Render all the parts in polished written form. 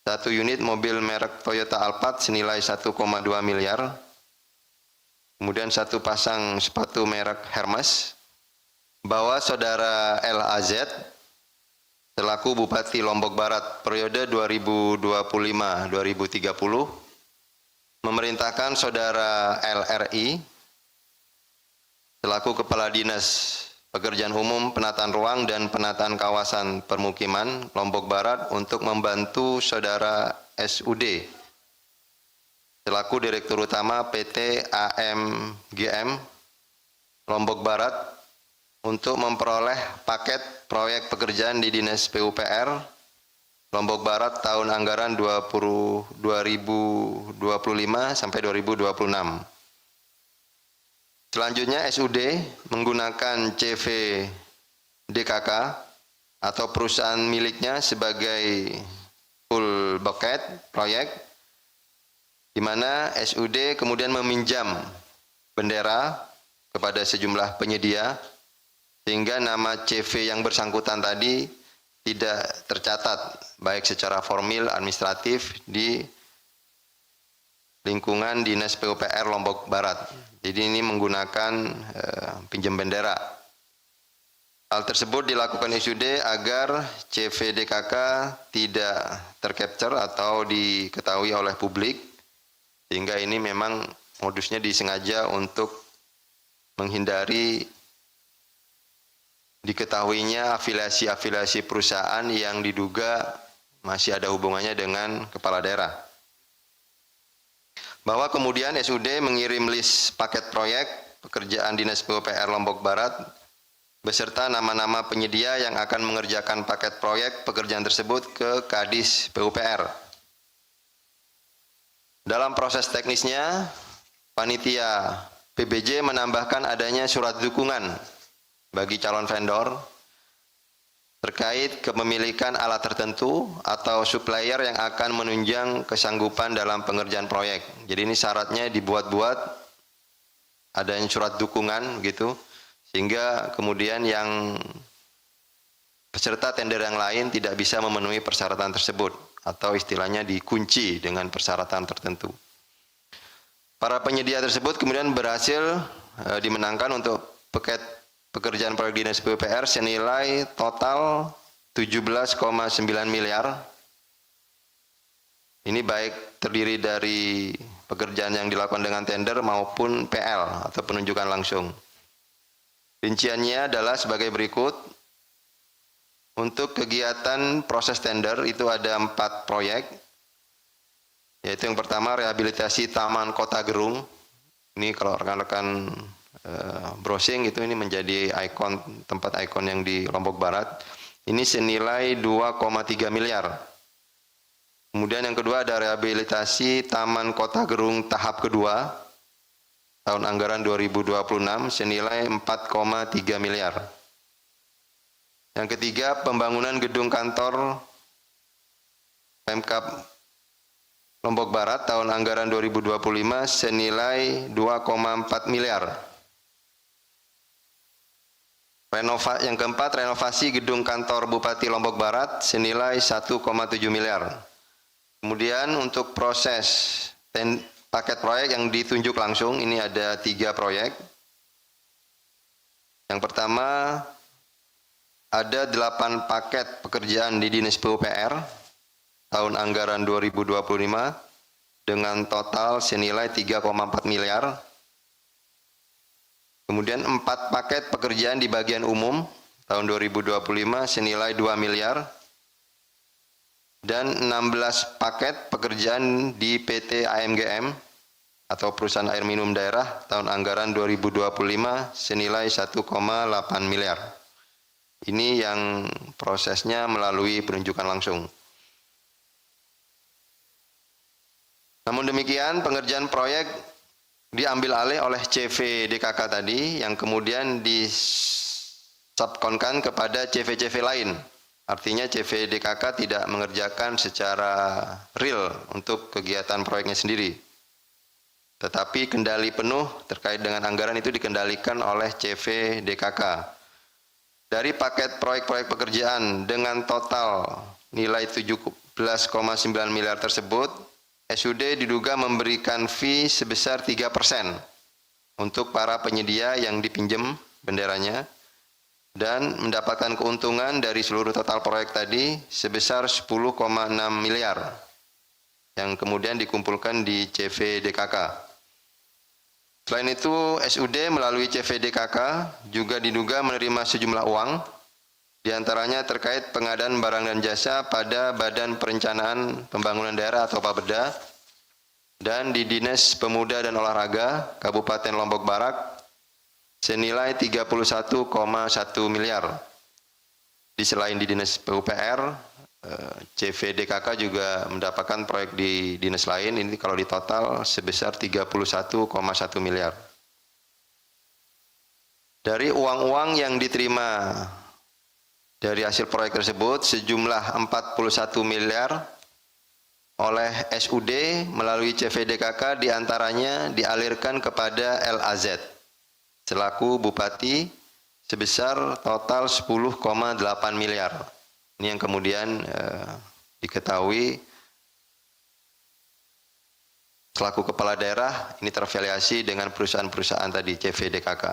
1 unit mobil merek Toyota Alphard senilai 1,2 miliar. Kemudian 1 pasang sepatu merek Hermes. Bahwa saudara LAZ selaku Bupati Lombok Barat periode 2025-2030 memerintahkan saudara LRI selaku Kepala Dinas Pekerjaan Umum, Penataan Ruang dan Penataan Kawasan Permukiman Lombok Barat untuk membantu saudara SUD selaku Direktur Utama PT AMGM Lombok Barat untuk memperoleh paket proyek pekerjaan di Dinas PUPR Lombok Barat tahun anggaran 2025 sampai 2026. Selanjutnya SUD menggunakan CV DKK atau perusahaan miliknya sebagai full bucket proyek, di mana SUD kemudian meminjam bendera kepada sejumlah penyedia sehingga nama CV yang bersangkutan tadi tidak tercatat baik secara formil administratif di lingkungan Dinas PUPR Lombok Barat. Jadi ini menggunakan pinjam bendera. Hal tersebut dilakukan SUD agar CV DKK tidak tercapture atau diketahui oleh publik, sehingga ini memang modusnya disengaja untuk menghindari diketahuinya afiliasi-afiliasi perusahaan yang diduga masih ada hubungannya dengan kepala daerah. Bahwa kemudian SUD mengirim list paket proyek pekerjaan Dinas PUPR Lombok Barat beserta nama-nama penyedia yang akan mengerjakan paket proyek pekerjaan tersebut ke Kadis PUPR. Dalam proses teknisnya, panitia PBJ menambahkan adanya surat dukungan bagi calon vendor terkait kepemilikan alat tertentu atau supplier yang akan menunjang kesanggupan dalam pengerjaan proyek. Jadi ini syaratnya dibuat-buat, adanya surat dukungan gitu, sehingga kemudian yang peserta tender yang lain tidak bisa memenuhi persyaratan tersebut atau istilahnya dikunci dengan persyaratan tertentu. Para penyedia tersebut kemudian berhasil dimenangkan untuk pekerjaan proyek Dinas PUPR senilai total 17,9 miliar. Ini baik terdiri dari pekerjaan yang dilakukan dengan tender maupun PL atau penunjukan langsung. Rinciannya adalah sebagai berikut. Untuk kegiatan proses tender itu ada 4 proyek, yaitu yang pertama rehabilitasi Taman Kota Gerung. Ini kalau rekan-rekan browsing itu ini menjadi tempat ikon yang di Lombok Barat. Ini senilai 2,3 miliar. Kemudian yang kedua ada rehabilitasi Taman Kota Gerung tahap kedua tahun anggaran 2026 senilai 4,3 miliar. Yang ketiga pembangunan gedung kantor Pemkab Lombok Barat tahun anggaran 2025 senilai 2,4 miliar. Yang keempat, renovasi gedung kantor Bupati Lombok Barat senilai 1,7 miliar. Kemudian untuk proses paket proyek yang ditunjuk langsung, ini ada 3 proyek. Yang pertama, ada 8 paket pekerjaan di Dinas PUPR tahun anggaran 2025 dengan total senilai 3,4 miliar. Kemudian 4 paket pekerjaan di bagian umum tahun 2025 senilai 2 miliar. Dan 16 paket pekerjaan di PT AMGM atau Perusahaan Air Minum Daerah tahun anggaran 2025 senilai 1,8 miliar. Ini yang prosesnya melalui penunjukan langsung. Namun demikian pengerjaan proyek diambil alih oleh CV DKK tadi yang kemudian disubkonkan kepada CV-CV lain. Artinya CV DKK tidak mengerjakan secara real untuk kegiatan proyeknya sendiri. Tetapi kendali penuh terkait dengan anggaran itu dikendalikan oleh CV DKK. Dari paket proyek-proyek pekerjaan dengan total nilai 17,9 miliar tersebut, SUD diduga memberikan fee sebesar 3% untuk para penyedia yang dipinjam benderanya dan mendapatkan keuntungan dari seluruh total proyek tadi sebesar 10,6 miliar yang kemudian dikumpulkan di CVDKK. Selain itu, SUD melalui CVDKK juga diduga menerima sejumlah uang, diantaranya terkait pengadaan barang dan jasa pada Badan Perencanaan Pembangunan Daerah atau Bapeda dan di Dinas Pemuda dan Olahraga Kabupaten Lombok Barat senilai 31,1 miliar. Selain di Dinas PUPR, CVDKK juga mendapatkan proyek di dinas lain, ini kalau di total sebesar 31,1 miliar. Dari uang-uang yang diterima dari hasil proyek tersebut sejumlah 41 miliar oleh SUD melalui CVDKK diantaranya dialirkan kepada LAZ selaku Bupati sebesar total 10,8 miliar. Ini yang kemudian diketahui selaku kepala daerah ini terafiliasi dengan perusahaan-perusahaan tadi CVDKK.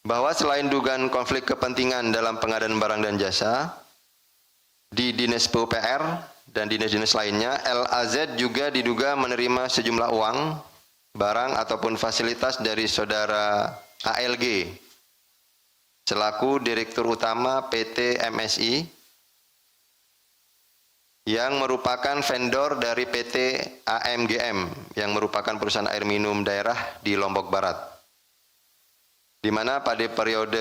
Bahwa selain dugaan konflik kepentingan dalam pengadaan barang dan jasa, di Dinas PUPR dan dinas-dinas lainnya, LAZ juga diduga menerima sejumlah uang, barang ataupun fasilitas dari saudara ALG, selaku Direktur Utama PT MSI, yang merupakan vendor dari PT AMGM, yang merupakan perusahaan air minum daerah di Lombok Barat. Di mana pada periode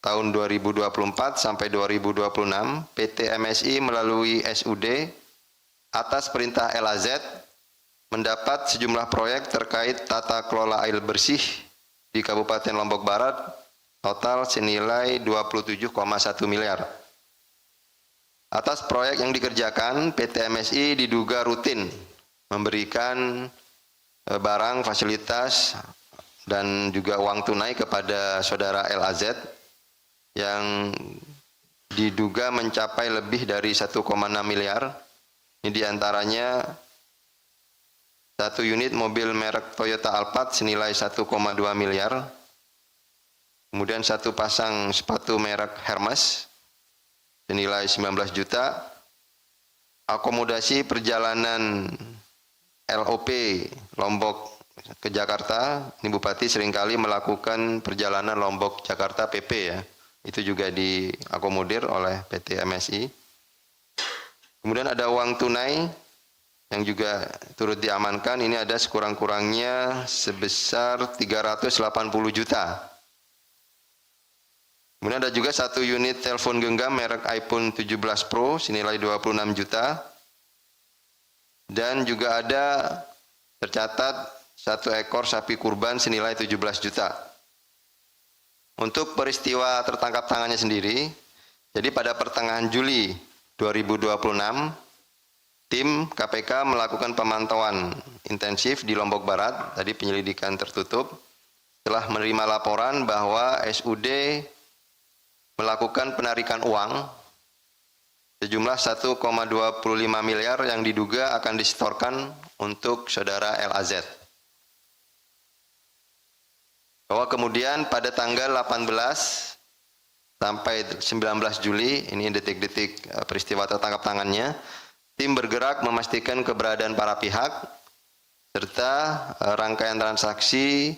tahun 2024 sampai 2026, PT MSI melalui SUD atas perintah LAZ mendapat sejumlah proyek terkait tata kelola air bersih di Kabupaten Lombok Barat total senilai 27,1 miliar. Atas proyek yang dikerjakan, PT MSI diduga rutin memberikan barang, fasilitas, dan juga uang tunai kepada saudara LAZ yang diduga mencapai lebih dari 1,6 miliar. Ini diantaranya satu unit mobil merek Toyota Alphard senilai 1,2 miliar. Kemudian satu pasang sepatu merek Hermes senilai 19 juta. Akomodasi perjalanan LOP Lombok ke Jakarta, ini Bupati seringkali melakukan perjalanan Lombok Jakarta PP ya. Itu juga diakomodir oleh PT MSI. Kemudian ada uang tunai yang juga turut diamankan, ini ada sekurang-kurangnya sebesar 380 juta. Kemudian ada juga satu unit telepon genggam merek iPhone 17 Pro senilai 26 juta. Dan juga ada tercatat satu ekor sapi kurban senilai 17 juta. Untuk peristiwa tertangkap tangannya sendiri, jadi pada pertengahan Juli 2026, tim KPK melakukan pemantauan intensif di Lombok Barat, tadi penyelidikan tertutup, setelah menerima laporan bahwa SUD melakukan penarikan uang sejumlah 1,25 miliar yang diduga akan disetorkan untuk saudara LAZ. Bahwa kemudian pada tanggal 18 sampai 19 Juli, ini detik-detik peristiwa tertangkap tangannya, tim bergerak memastikan keberadaan para pihak, serta rangkaian transaksi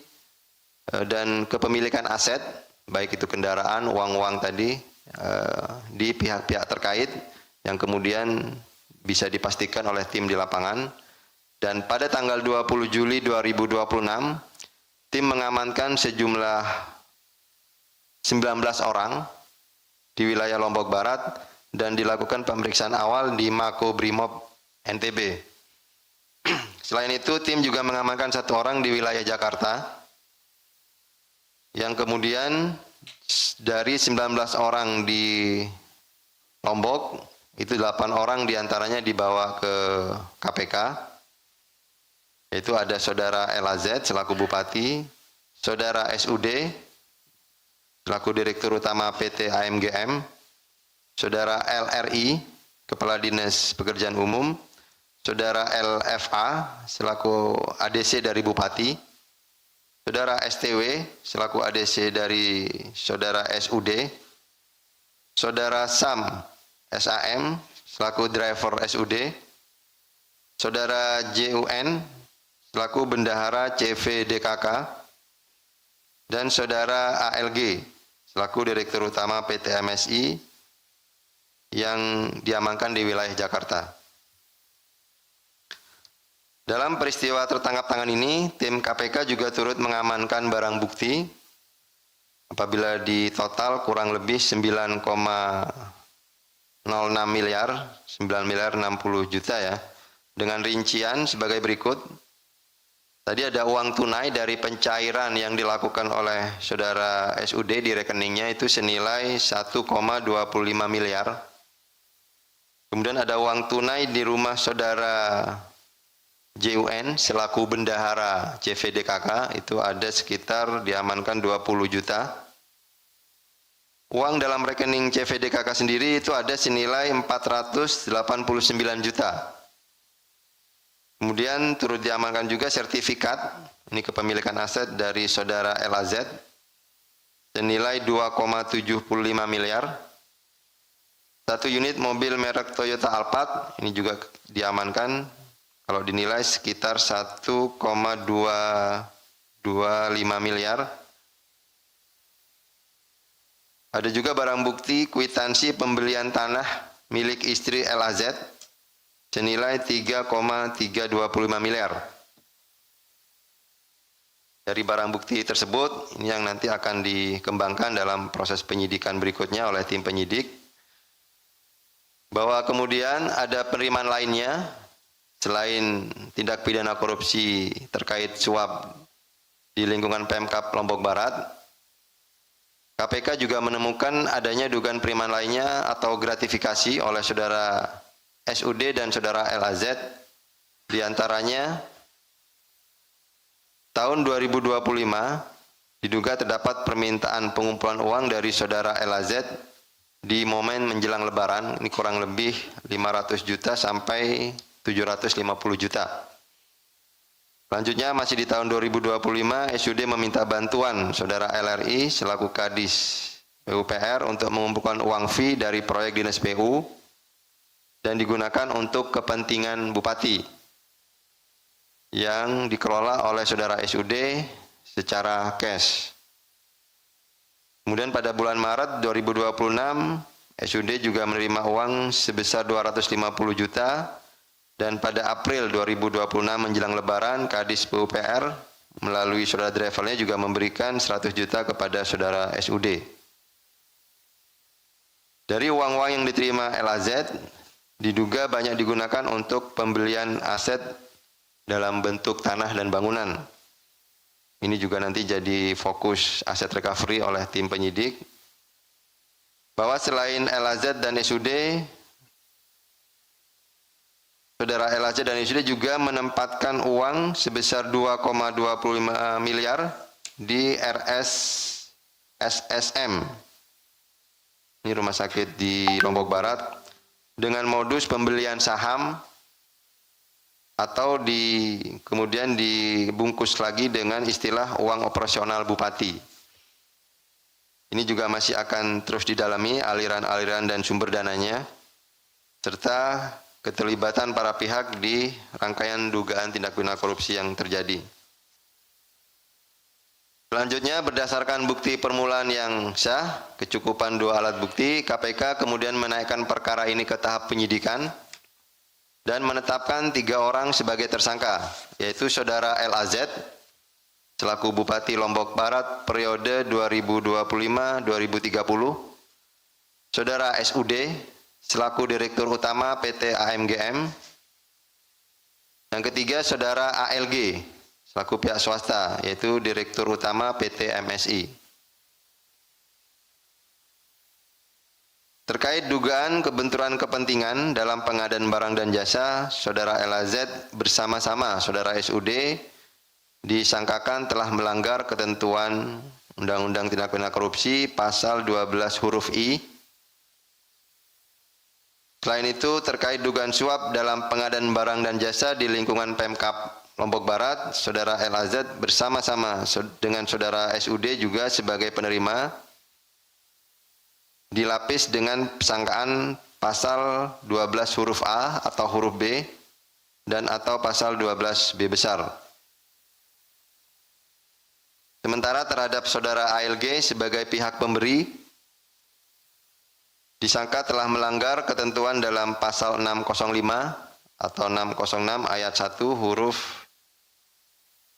dan kepemilikan aset, baik itu kendaraan, uang-uang tadi, di pihak-pihak terkait, yang kemudian bisa dipastikan oleh tim di lapangan. Dan pada tanggal 20 Juli 2026, tim mengamankan sejumlah 19 orang di wilayah Lombok Barat dan dilakukan pemeriksaan awal di Mako Brimob NTB. Selain itu, tim juga mengamankan satu orang di wilayah Jakarta, yang kemudian dari 19 orang di Lombok, itu 8 orang diantaranya dibawa ke KPK. Yaitu ada saudara LAZ selaku Bupati, saudara SUD selaku Direktur Utama PT AMGM, Saudara LRI, Kepala Dinas Pekerjaan Umum, Saudara LFA selaku ADC dari Bupati, Saudara STW selaku ADC dari Saudara SUD, Saudara SAM selaku driver SUD, Saudara JUN selaku Bendahara CVDKK, dan Saudara ALG selaku Direktur Utama PT MSI yang diamankan di wilayah Jakarta. Dalam peristiwa tertangkap tangan ini, tim KPK juga turut mengamankan barang bukti apabila di total kurang lebih 9,06 miliar, 9 miliar 60 juta ya. Dengan rincian sebagai berikut. Tadi ada uang tunai dari pencairan yang dilakukan oleh Saudara SUD di rekeningnya itu senilai 1,25 miliar. Kemudian ada uang tunai di rumah Saudara JUN selaku Bendahara CVDKK itu ada sekitar diamankan 20 juta. Uang dalam rekening CVDKK sendiri itu ada senilai 489 juta. Kemudian turut diamankan juga sertifikat ini kepemilikan aset dari Saudara LAZ senilai 2,75 miliar. Satu unit mobil merek Toyota Alphard ini juga diamankan. Kalau dinilai sekitar 1,225 miliar. Ada juga barang bukti kwitansi pembelian tanah milik istri LAZ senilai 3,325 miliar. Dari barang bukti tersebut, ini yang nanti akan dikembangkan dalam proses penyidikan berikutnya oleh tim penyidik. Bahwa kemudian ada penerimaan lainnya, selain tindak pidana korupsi terkait suap di lingkungan Pemkab Lombok Barat, KPK juga menemukan adanya dugaan penerimaan lainnya atau gratifikasi oleh Saudara SUD dan Saudara LAZ, diantaranya tahun 2025 diduga terdapat permintaan pengumpulan uang dari Saudara LAZ di momen menjelang Lebaran, ini kurang lebih 500 juta sampai 750 juta. Selanjutnya masih di tahun 2025 SUD meminta bantuan Saudara LRI selaku Kadis PUPR untuk mengumpulkan uang fee dari proyek Dinas PU dan digunakan untuk kepentingan Bupati yang dikelola oleh Saudara SUD secara cash. Kemudian pada bulan Maret 2026 SUD juga menerima uang sebesar 250 juta. Dan pada April 2026 menjelang Lebaran, Kadis PUPR melalui saudara drivernya juga memberikan 100 juta kepada Saudara SUD. Dari uang-uang yang diterima LAZ, diduga banyak digunakan untuk pembelian aset dalam bentuk tanah dan bangunan. Ini juga nanti jadi fokus aset recovery oleh tim penyidik. Bahwa selain LAZ dan SUD, Saudara LAZ dan SUD juga menempatkan uang sebesar 2,25 miliar di SSM. Ini rumah sakit di Lombok Barat dengan modus pembelian saham atau kemudian dibungkus lagi dengan istilah uang operasional Bupati. Ini juga masih akan terus didalami aliran-aliran dan sumber dananya serta keterlibatan para pihak di rangkaian dugaan tindak pidana korupsi yang terjadi. Selanjutnya, berdasarkan bukti permulaan yang sah, kecukupan 2 alat bukti, KPK kemudian menaikkan perkara ini ke tahap penyidikan dan menetapkan 3 orang sebagai tersangka, yaitu Saudara LAZ selaku Bupati Lombok Barat periode 2025-2030, Saudara SUD selaku Direktur Utama PT AMGM. Yang ketiga, Saudara ALG selaku pihak swasta, yaitu Direktur Utama PT MSI. Terkait dugaan kebenturan kepentingan dalam pengadaan barang dan jasa, Saudara LAZ bersama-sama Saudara SUD disangkakan telah melanggar ketentuan Undang-Undang Tindak Pidana Korupsi pasal 12 huruf I Selain itu, terkait dugaan suap dalam pengadaan barang dan jasa di lingkungan Pemkab Lombok Barat, Saudara L. Azad bersama-sama dengan Saudara SUD juga sebagai penerima dilapis dengan persangkaan pasal 12 huruf A atau huruf B dan atau pasal 12 B besar. Sementara terhadap Saudara ALG sebagai pihak pemberi, disangka telah melanggar ketentuan dalam pasal 605 atau 606 ayat 1 huruf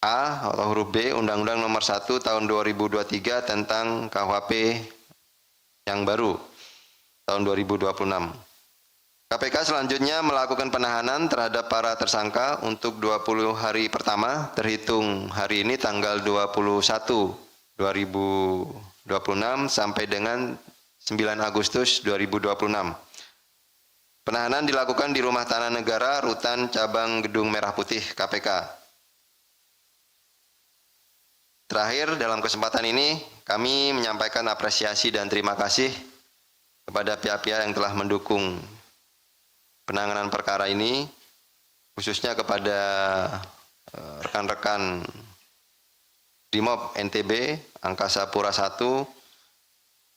A atau huruf B Undang-Undang Nomor 1 Tahun 2023 tentang KUHP yang baru tahun 2026. KPK selanjutnya melakukan penahanan terhadap para tersangka untuk 20 hari pertama terhitung hari ini tanggal 21 2026 sampai dengan 9 Agustus 2026. Penahanan dilakukan di Rumah Tahanan Negara, Rutan Cabang Gedung Merah Putih, KPK. Terakhir, dalam kesempatan ini, kami menyampaikan apresiasi dan terima kasih kepada pihak-pihak yang telah mendukung penanganan perkara ini, khususnya kepada rekan-rekan Brimob NTB, Angkasa Pura I,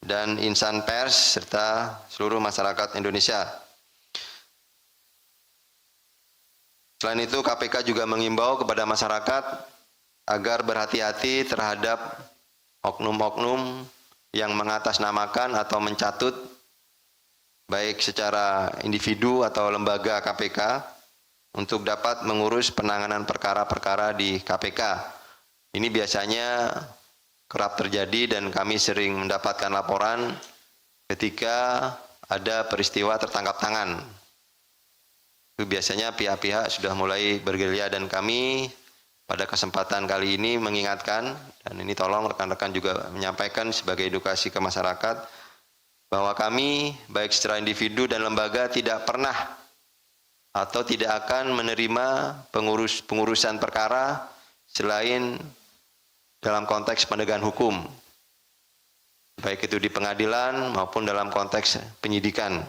dan insan pers serta seluruh masyarakat Indonesia. Selain itu, KPK juga mengimbau kepada masyarakat agar berhati-hati terhadap oknum-oknum yang mengatasnamakan atau mencatut baik secara individu atau lembaga KPK untuk dapat mengurus penanganan perkara-perkara di KPK. Ini biasanya kerap terjadi dan kami sering mendapatkan laporan ketika ada peristiwa tertangkap tangan. Itu biasanya pihak-pihak sudah mulai bergerilya dan kami pada kesempatan kali ini mengingatkan, dan ini tolong rekan-rekan juga menyampaikan sebagai edukasi ke masyarakat, bahwa kami baik secara individu dan lembaga tidak pernah atau tidak akan menerima pengurusan perkara selain dalam konteks penegakan hukum, baik itu di pengadilan maupun dalam konteks penyidikan.